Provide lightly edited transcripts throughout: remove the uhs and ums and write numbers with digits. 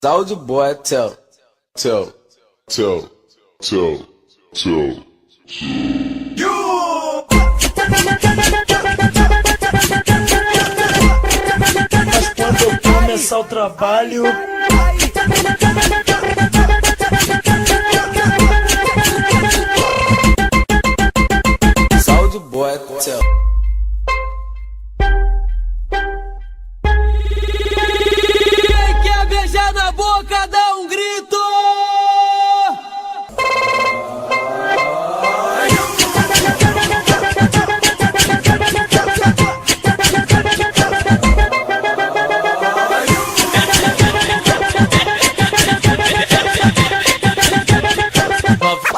Soulja Boy, tell. Mas quando eu começar o trabalho, Soulja Boy, tell. Quem quer beijar na boca, dá um grito!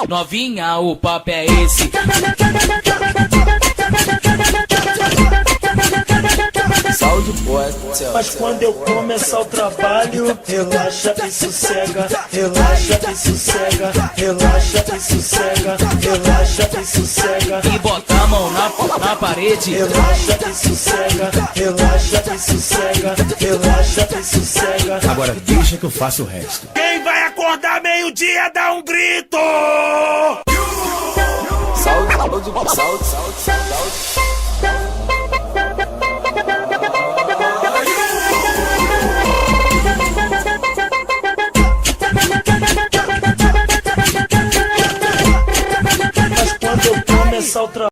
Novinha, o papo é esse. Soulja Boy, tell. mas quando eu começar o trabalho, relaxa e sossega, relaxa e sossega, relaxa e sossega, relaxa e sossega. E bota a mão na parede. Relaxa e sossega, relaxa e sossega, relaxa e sossega. Agora deixa que eu faço o resto. Quem vai acordar meio-dia dá um grito! Soulja.